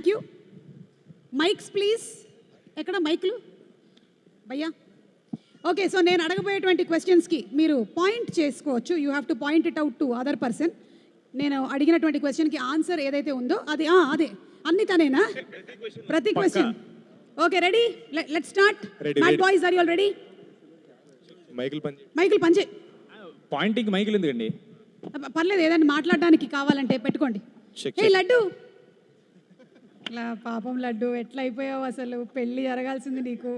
Thank you. Mics please. ఎక్కడ మైక్లు భయ్యా? Okay, so నేను అడగబోయేటువంటి క్వశ్చన్స్కి మీరు పాయింట్ చేసుకోవచ్చు. You have to point it out to other person. నేను అడిగినటువంటి క్వశ్చన్కి ఆన్సర్ ఏదైతే ఉందో అది అదే అన్ని తనేనా? ప్రతి question. Okay, ready? Let's start. Mad boys, are you all ready? మైకిల్ పంచే. పాయింటింగ్ మైకిల్ ఎందుకండి? పర్లేదు, ఏదైనా మాట్లాడడానికి కావాలంటే పెట్టుకోండి. ఏ లడ్డు, పాపం లడ్డు, ఎట్లా అయిపోయావు అసలు? పెళ్ళి జరగాల్సింది నీకు.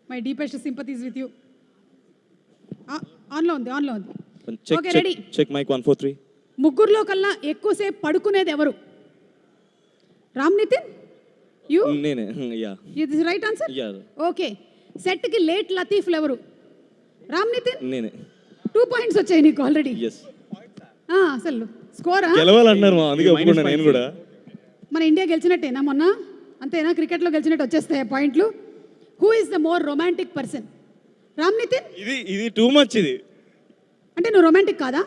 My deepest sympathies with you. ఆన్లో ఉంది, ఆన్లో ఉంది. Okay, ready? Check mic 1 4 3. ముగ్గురులో కల్లా ఎక్కువసేపు పడుకునేది ఎవరు? రామ్ నితిన్, యూ? నేనే. యా, ఇది రైట్ ఆన్సర్. యా. ఓకే, సెట్కి లేట్ లతీఫ్లు ఎవరు? రామ్ నితిన్. నేనే. 2 పాయింట్స్ వచ్చాయి నీకు ఆల్రెడీ. ఎస్. అసలు స్కోరా? గెలవాలన్నారు మా, అందుకే ఒప్పుకున్నా నేను కూడా. మన ఇండియా గెలిచినట్టేనా మొన్న? అంతేనా? క్రికెట్లో గెలిచినట్టు వచ్చేస్తాయి పాయింట్లు. Who is the more romantic person? Ram Nitin. ఇది టూ మచ్. ఇది అంటే నువ్వు రొమాంటిక్ కాదా?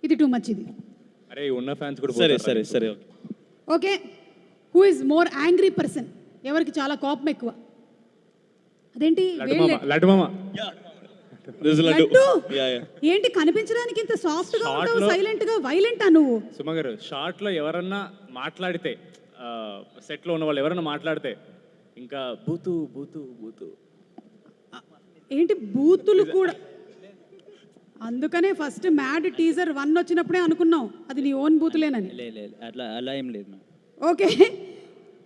ఇది టూ మచ్. ఇది అరే ఉన్న ఫ్యాన్స్ కూడా. సరే సరే సరే. Okay, who is more angry person? ఎవరికి చాలా కోపం ఎక్కువ? అదేంటి? లడ్డు మామ. లడ్డు. ఏంటి కనిపించడానికి ఇంత సాఫ్ట్ గా ఉంటావు, సైలెంట్ గా? వైలెంటా నువ్వు? సుమ గారు, షార్ట్ లో ఎవరన్నా మాట్లాడితే, సెట్ లో ఉన్న వాళ్ళు ఎవరన్నా మాట్లాడితే ఇంకా బూతు బూతు బూతు. ఏంటి బూతులు కూడా? అందుకనే ఫస్ట్ మ్యాడ్ టీజర్ 1 వచ్చినప్పుడే అనుకున్నాం అది నీ ఓన్ బూతులేనని. అట్లా అలా ఏం లేదు. Okay,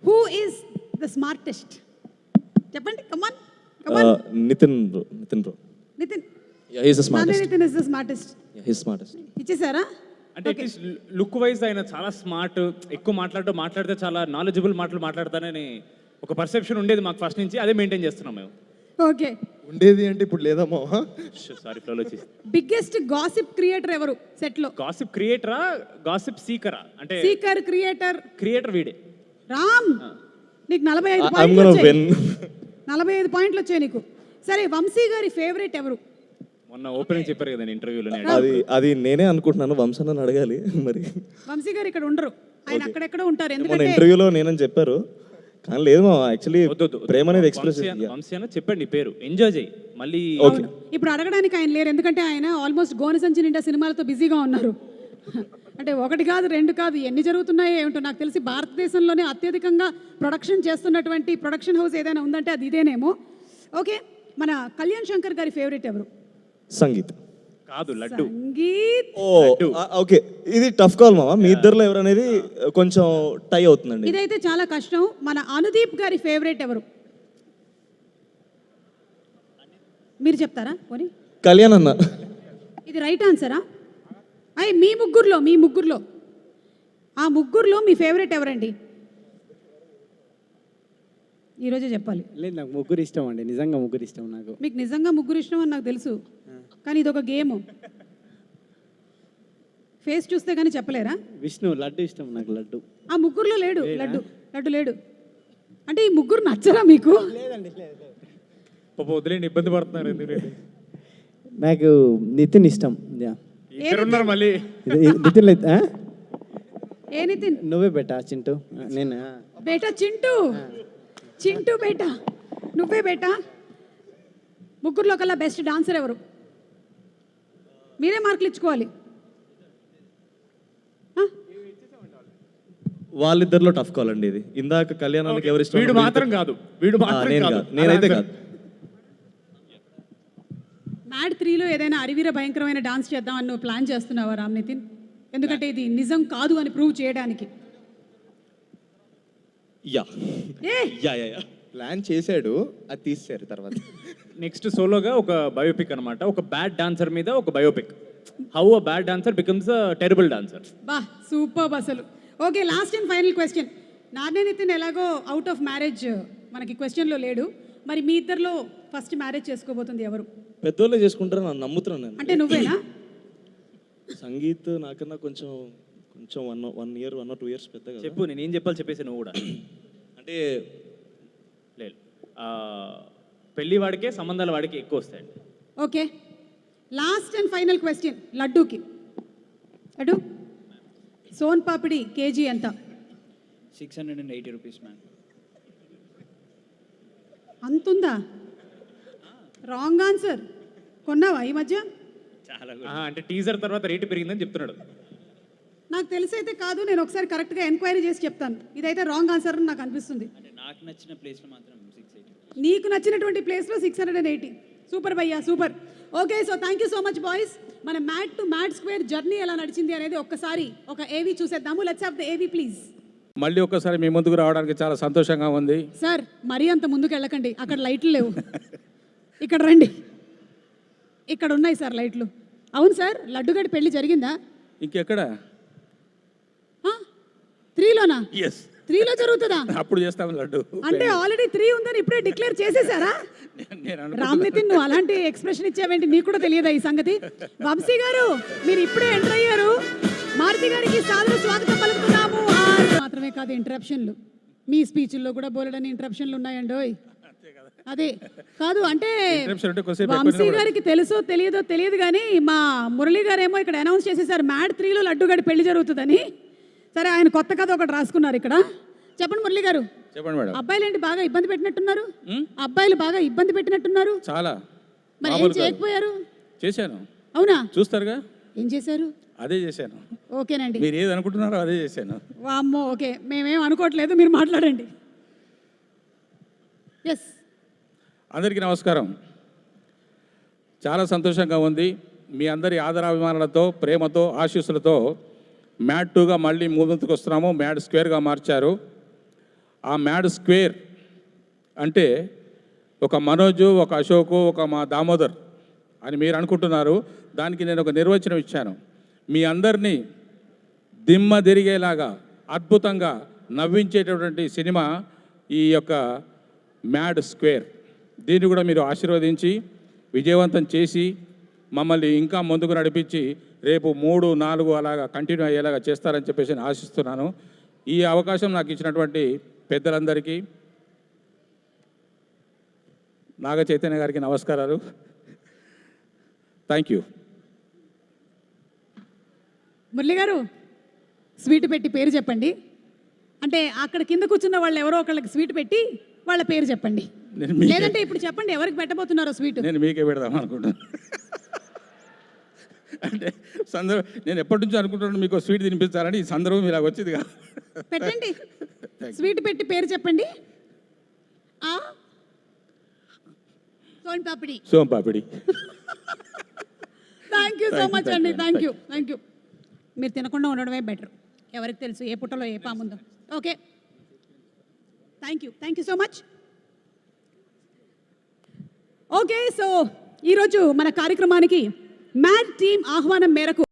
who is the smartest? చెప్పండి, come on come on. Nitin bro. Nitin bro. Nitin. Yeah, he is the smartest. Nitin is the smartest. Yeah, he is smartest. ఇచ్చేసారా? అంటే అట్లీస్ట్ లుక్ వైజ్ ఆయన చాలా స్మార్ట్, ఎక్కువ మాట్లాడితే చాలా నాలెడ్జబుల్ మాటలు మాట్లాడతానని ఒక పర్సెప్షన్ ఉండేది మాకు ఫస్ట్ నుంచి. అదే మెయింటైన్ చేస్తున్నాం మేము. ఓకే, ఉండేది అంటే ఇప్పుడు లేదమ్మా. సారీ, ఫ్లోలో వచ్చేసి. బిగ్గెస్ట్ గాసిప్ క్రియేటర్ ఎవరు సెట్ లో? గాసిప్ క్రియేటరా, గాసిప్ సీకరా? అంటే సీకర్, క్రియేటర్. క్రియేటర్ వీడే. రామ్, నీకు 45 I'm పాయింట్లు gonna వచ్చాయి. win. 45 పాయింట్లు వచ్చాయి నీకు. సరే, వంశీ గారి ఫేవరెట్ ఎవరు? మొన్న ఓపెనింగ్ చెప్పారు కదా ఇంటర్వ్యూలో. అది నేనే అనుకుంటున్నాను. వంశన్న అడగాలి మరి. వంశీ గారు ఇక్కడ ఉండరు, ఆయన అక్కడెక్కడ ఉంటారు. మన ఎందుకంటే ఇంటర్వ్యూలో నేనని చెప్పారు, కానీ లేదు మా. యాక్చువల్లీ ప్రేమ అనేది ఎక్స్ప్రెస్. వంశీ అన్న చెప్పండి నీ పేరు, ఎంజాయ్ చేయి మళ్ళీ. అవును, ఇప్పుడు అడగడానికి ఆయన లేరు, ఎందుకంటే ఆయన ఆల్మోస్ట్ గోనె సంచి నిండా సినిమాలతో బిజీగా ఉన్నారు. అంటే 1 కాదు 2 కాదు, ఎన్ని జరుగుతున్నాయో ఏమిటో. నాకు తెలిసి భారతదేశంలోనే అత్యధికంగా ప్రొడక్షన్ చేస్తున్నటువంటి ప్రొడక్షన్ హౌస్ ఏదైనా ఉందంటే అది ఇదేనేమో. ఓకే, మన కళ్యాణ్ శంకర్ గారి ఫేవరెట్ ఎవరు? సంగీత్. కాదు, లడ్డు. సంగీత్. ఓకే, ఇది టఫ్ కాల్ మామ. మీ ఇద్దరులో ఎవరనేది కొంచెం టై అవుతుందండి. ఇదైతే చాలా కష్టం. మన అనుదీప్ గారి ఫేవరెట్ ఎవరు? మీరు చెప్తారా పోనీ? కళ్యాణ్ అన్న. ఇది రైట్ ఆన్సరా? మీ ముగ్గురులో ఆ ముగ్గురులో మీ ఫేవరెట్ ఎవరండి? ఈరోజే చెప్పాలి. లేదు, నాకు ముగ్గురు ఇష్టం అండి. నిజంగా ముగ్గురు ఇష్టం నాకు. మీకు నిజంగా ముగ్గురు ఇష్టం అని నాకు తెలుసు, కానీ ఇది ఒక గేమ్. ఫేస్ చూస్తే కానీ చెప్పలేరా? విష్ణు, లడ్డు ఇష్టం నాకు. లడ్డు ఆ ముగ్గురులో లేడు. లడ్డు లేడు. అంటే ఈ ముగ్గురు నచ్చరా మీకు? లేదండి. పాప వదిలేండి, ఇబ్బంది పడుతున్నారు ఎందుకంటే. నాకు నితిన్ ఇష్టం. ఇద్దరున్నారు మళ్ళీ. నితిన్ లేదు. ఏ నితిన్? నువ్వే బేటా చింటూ. నేను బేటా చింటూ బేటా నువ్వే బేటా. ముగ్గురులో కల్లా బెస్ట్ డాన్సర్ ఎవరు? మీరే మార్కులు ఇచ్చుకోవాలి. వాళ్ళిద్దరిలో టఫ్ కాల్ అండి ఇది. ఇందాక కళ్యాణానికి ఎవరు ఇష్టం? వీడు మాత్రం కాదు. నేనైతే కాదు. మ్యాడ్ 3లో ఏదైనా అరివీర భయంకరమైన డాన్స్ చేద్దామని నువ్వు ప్లాన్ చేస్తున్నావా రామ్ నితిన్? ఎందుకంటే ఇది నిజం కాదు అని ప్రూవ్ చేయడానికి. ప్లాన్ చేశాడు, అది తీసారు తర్వాత. నెక్స్ట్ సోలోగా ఒక బయోపిక్ అనమాట. ఒక బ్యాడ్ డాన్సర్ మీద ఒక biopic. How a bad dancer becomes a terrible dancer. బా, సూపర్ అసలు. Okay, last and final question. నాన్నే నితిన్ ఎలాగో అవుట్ ఆఫ్ మ్యారేజ్ మనకి క్వశ్చన్లో లేడు. మరి మీ ఇద్దరిలో ఫస్ట్ మ్యారేజ్ చేసుకోబోతుంది ఎవరు? పెద్దోళ్ళే చేసుకుంటారు నన్ను నమ్ముతున్నాను నేను. అంటే నువ్వేనా? సంగీత్ నాకన్నా కొంచెం 1 year 1 or 2 years పెద్ద కదా. చెప్పు, నేను ఏం చెప్పాలి చెప్పేసి నువ్వు కూడా. అంటే లేదు, పెళ్లి వాడికే సంబంధాల వాడికి ఎక్కువ వస్తాయండి. Okay, last and final question లడ్డూకి. లడ్డు, సోన్ పాపిడి కేజీ ఎంత? 680 rupees, ma'am. అంతుందా? Wrong answer. కొన్నావా ఈ మధ్య? చాలా అంటే టీజర్ తర్వాత రేటు పెరిగిందని చెప్తున్నాడు. నాకు తెలిసైతే కాదు, నేను ఒకసారి కరెక్ట్గా ఎంక్వైరీ చేసి చెప్తాను. ఇదైతే రాంగ్ ఆన్సర్ అని నాకు అనిపిస్తుంది. అంటే నాకు నచ్చిన ప్లేస్లో మాత్రం 680. నీకు నచ్చినటువంటి ప్లేస్లో 680. సూపర్ భయ్యా, super. Okay, so thank you so much boys. మన mat to mat square journey ఎలా నడిచింది అనేది ఒక్కసారి ఒక ఏవీ చూసేద్దాము. Let's have the AV please. మళ్ళీ ఒక్కసారి మీ ముందుకు రావడానికి చాలా సంతోషంగా ఉంది. సార్ మరీ అంత ముందుకు వెళ్ళకండి, అక్కడ లైట్లు లేవు. ఇక్కడ రండి, ఇక్కడ ఉన్నాయి సార్ లైట్లు. అవును సార్, లడ్డుగడి పెళ్లి జరిగిందా? ఇంకెక్కడ? 3లోనా? ఎస్, 3లో జరుగుతుందా? అప్పుడు చేస్తాం లడ్డు. అంటే ఆల్రెడీ 3 ఉందని ఇప్పుడే డిక్లేర్ చేసేసారా? నేను రామ్ నితిన్, నువ్వు అలాంటి ఎక్స్ప్రెషన్ ఇచ్చావేంటి? నీకు కూడా తెలియదా ఈ సంగతి? వంశీ గారు మీరు ఇప్పుడే ఎంటర్ అయ్యారు. మారుతి గారికి సాదర స్వాగతం పలుకుతున్నాము. మాత్రమే కాదు, ఇంటరప్షన్లు మీ స్పీచ్ల్లో కూడా బోలెడని ఇంటరప్షన్లు ఉన్నాయండోయ్. అదే కాదు అంటే Interruption అంటే కొద్దిసేపు వంశీ ఎక్కువ గారికి తెలుసో తెలియదు కానీ మా మురళి గారు ఏమో ఇక్కడ అనౌన్స్ చేసేసారు మ్యాడ్ 3లో లడ్డుగడి పెళ్లి జరుగుతుందని. సరే, ఆయన కొత్త కథ ఒకటి రాసుకున్నారు ఇక్కడ. చెప్పండి మురళి గారు. చెప్పండి మేడం. అబ్బాయిలు ఏంటి బాగా ఇబ్బంది పెట్టినట్టున్నారు? అబ్బాయిలు బాగా ఇబ్బంది పెట్టినట్టున్నారు. చాలా. మరి ఏం మామూలుగా చేయకపోయారు? చేశాను. అవునా? చూస్తారుగా. ఏం చేశారు? అదే చేశాను. ఓకేనండి. మీరు ఏది అనుకుంటున్నారో అదే చేశాను. వామ్మో, ఓకే, మేమేం అనుకోవట్లేదు, మీరు మాట్లాడండి. ఎస్. అందరికీ నమస్కారం. చాలా సంతోషంగా ఉంది. మీ అందరి ఆదరాభిమానాలతో, ప్రేమతో, ఆశీస్సులతో మ్యాడ్ 2గా మళ్ళీ ముందుకు వస్తున్నాము. మ్యాడ్ స్క్వేర్గా మార్చారు. ఆ మ్యాడ్ స్క్వేర్ అంటే ఒక మనోజు, ఒక అశోకు, ఒక మా దామోదర్ అని మీరు అనుకుంటున్నారు. దానికి నేను ఒక నిర్వచనం ఇచ్చాను. మీ అందరినీ దిమ్మ తిరిగేలాగా అద్భుతంగా నవ్వించేటటువంటి సినిమా ఈ యొక్క మ్యాడ్ స్క్వేర్. దీన్ని కూడా మీరు ఆశీర్వదించి విజయవంతం చేసి మమ్మల్ని ఇంకా ముందుకు నడిపించి రేపు 3, 4 అలాగా కంటిన్యూ అయ్యేలాగా చేస్తారని చెప్పేసి నేను ఆశిస్తున్నాను. ఈ అవకాశం నాకు ఇచ్చినటువంటి పెద్దలందరికీ, నాగ చైతన్య గారికి నమస్కారాలు. Thank you. మురళి గారు, స్వీట్ పెట్టి పేరు చెప్పండి. అంటే అక్కడ కింద కూర్చున్న వాళ్ళు ఎవరో ఒకళ్ళకి స్వీట్ పెట్టి వాళ్ళ పేరు చెప్పండి. లేదంటే ఇప్పుడు చెప్పండి ఎవరికి పెట్టబోతున్నారో స్వీట్. నేను మీకే పెడదాం అనుకుంటున్నాను. అంటే నేను ఎప్పటి నుంచో అనుకుంటున్నాను మీకు స్వీట్ తినిపించాలని. ఈ సందర్భం ఇలా వచ్చింది కదా. పెట్టండి, స్వీట్ పెట్టి పేరు చెప్పండి. సోన్ papdi. Soan papdi. Thank you so much అండి. Thank you. మీరు తినకుండా ఉండడమే బెటర్. ఎవరికి తెలుసు ఏ పుట్టలో ఏ పాముందో. Okay, thank you so much. Okay, so ఈరోజు మన కార్యక్రమానికి మ్యాడ్ టీమ్ ఆహ్వానం మేరకు